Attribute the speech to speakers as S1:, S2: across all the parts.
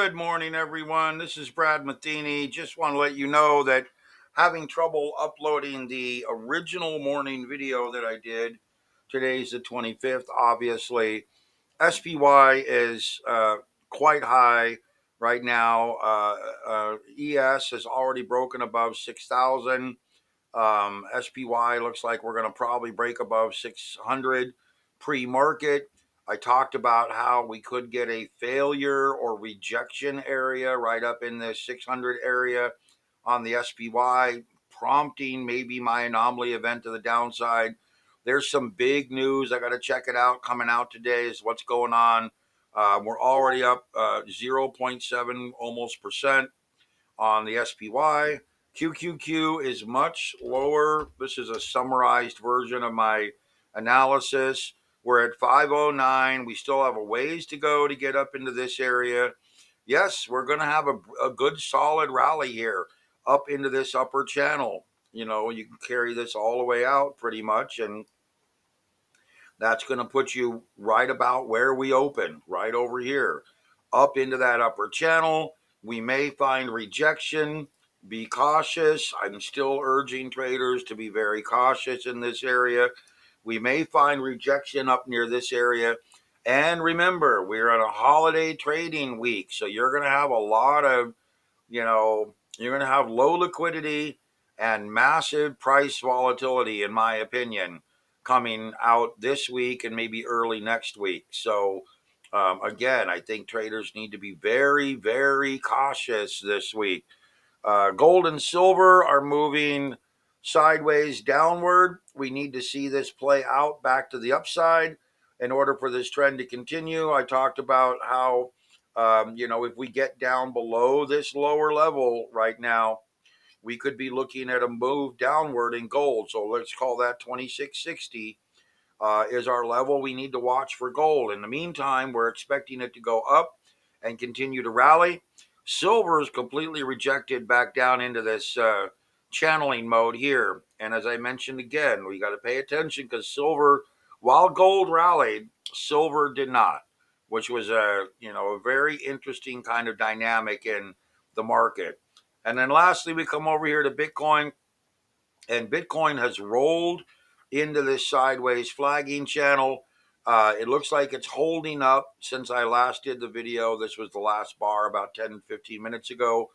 S1: Good morning, everyone. This is Brad Matheny. Just want to let you know that having trouble uploading the original morning video that I did. Today's the 25th. Obviously, SPY is quite high right now. ES has already broken above 6,000. SPY looks like we're going to probably break above 600 pre-market. I talked about how we could get a failure or rejection area right up in the 600 area on the SPY, prompting maybe my anomaly event to the downside. There's some big news. I got to check it out. Coming out today is what's going on. We're already up 0.7 almost percent on the SPY. QQQ is much lower. This is a summarized version of my analysis. We're at 509. We still have a ways to go to get up into this area. Yes, we're going to have a good solid rally here up into this upper channel. You know, you can carry this all the way out pretty much, and that's going to put you right about where we open, right over here, up into that upper channel. We may find rejection. Be cautious. I'm still urging traders to be very cautious in this area. We may find rejection up near this area. And remember, we're on a holiday trading week. So you're going to have a lot of, you're going to have low liquidity and massive price volatility, in my opinion, coming out this week and maybe early next week. So, again, I think traders need to be very, very cautious this week. Gold and silver are moving sideways downward. We need to see this play out back to the upside in order for this trend to continue. I talked about how, if we get down below this lower level right now, we could be looking at a move downward in gold. So let's call that 2660 is our level we need to watch for gold. In the meantime, we're expecting it to go up and continue to rally. Silver is completely rejected back down into this channeling mode here. And as I mentioned again, we got to pay attention because silver, while gold rallied, silver did not, which was a very interesting kind of dynamic in the market. And then lastly, we come over here to Bitcoin, and Bitcoin has rolled into this sideways flagging channel. It looks like it's holding up since I last did the video. This was the last bar about 10, 15 minutes ago.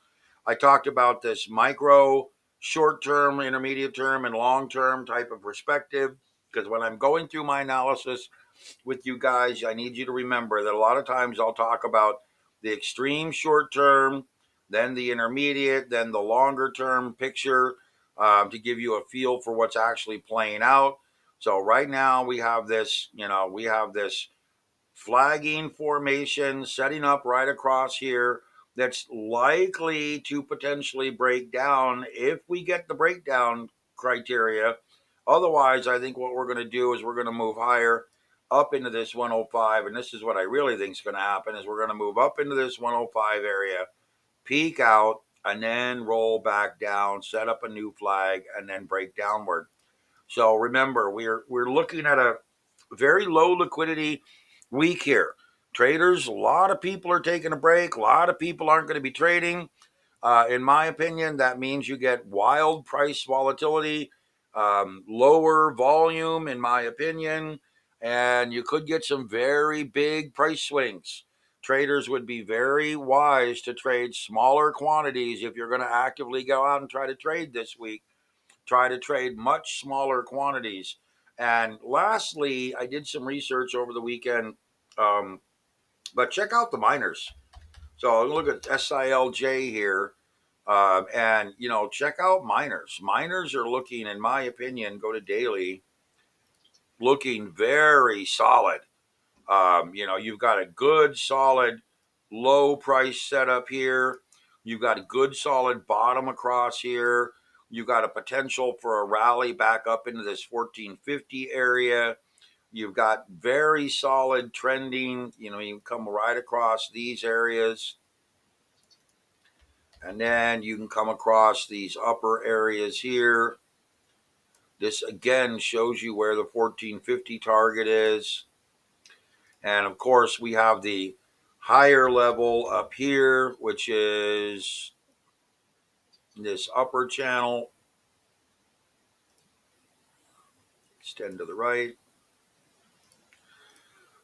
S1: I talked about this micro, short-term, intermediate term, and long-term type of perspective, because when I'm going through my analysis with you guys, I need you to remember that a lot of times I'll talk about the extreme short-term, then the intermediate, then the longer-term picture, to give you a feel for what's actually playing out. So right now we have this flagging formation setting up right across here that's likely to potentially break down if we get the breakdown criteria. Otherwise, I think what we're going to do is we're going to move higher up into this 105, and this is what I really think is going to happen, is we're going to move up into this 105 area, peak out, and then roll back down, set up a new flag, and then break downward. So remember, we're looking at a very low liquidity week here. Traders, a lot of people are taking a break. A lot of people aren't going to be trading. In my opinion, that means you get wild price volatility, lower volume, in my opinion, and you could get some very big price swings. Traders would be very wise to trade smaller quantities if you're going to actively go out and try to trade this week. Try to trade much smaller quantities. And lastly, I did some research over the weekend, but check out the miners. So look at SILJ here, and check out miners. Miners are looking, in my opinion, go to daily, looking very solid. You've got a good, solid, low price setup here. You've got a good, solid bottom across here. You've got a potential for a rally back up into this 1450 area. You've got very solid trending. You come right across these areas. And then you can come across these upper areas here. This again shows you where the 1450 target is. And of course, we have the higher level up here, which is this upper channel. Extend to the right.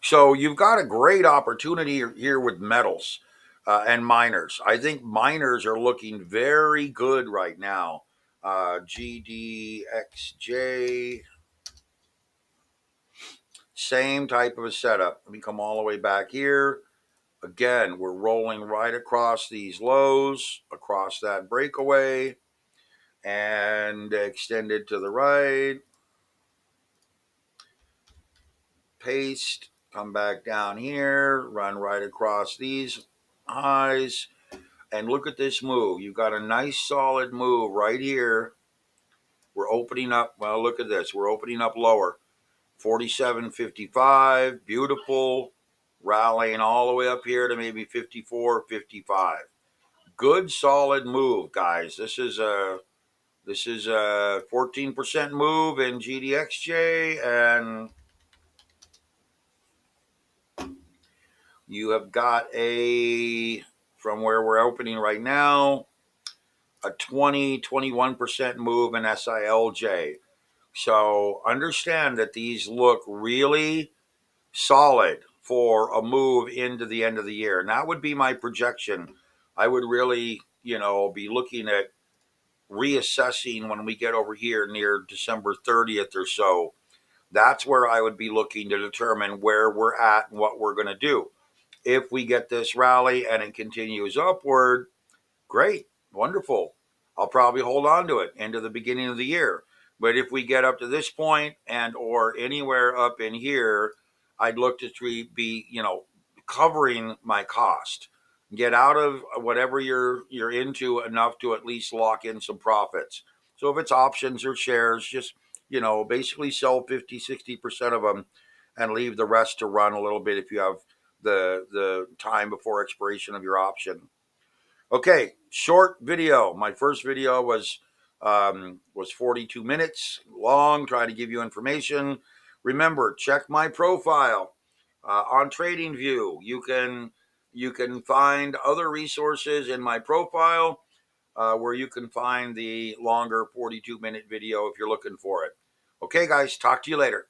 S1: So you've got a great opportunity here with metals and miners. I think miners are looking very good right now. GDXJ, same type of a setup. Let me come all the way back here. Again, we're rolling right across these lows, across that breakaway, and extended to the right. Paste, come back down here, run right across these highs, and look at this move. You've got a nice solid move right here. We're opening up, well, look at this. We're opening up lower. 47.55, beautiful. Rallying all the way up here to maybe 54.55. Good solid move, guys. This is a 14% move in GDXJ, and you have got a, from where we're opening right now, a 21% move in SILJ. So understand that these look really solid for a move into the end of the year. And that would be my projection. I would really, be looking at reassessing when we get over here near December 30th or so. That's where I would be looking to determine where we're at and what we're going to do. If we get this rally and it continues upward, great, wonderful. I'll probably hold on to it into the beginning of the year. But if we get up to this point and or anywhere up in here, I'd look to be, covering my cost. Get out of whatever you're into enough to at least lock in some profits. So if it's options or shares, just, basically sell 50-60% of them and leave the rest to run a little bit if you have the time before expiration of your option. Okay, short video. My first video was 42 minutes long, trying to give you information. Remember, check my profile on TradingView. You can find other resources in my profile where you can find the longer 42-minute video if you're looking for it. Okay, guys, talk to you later.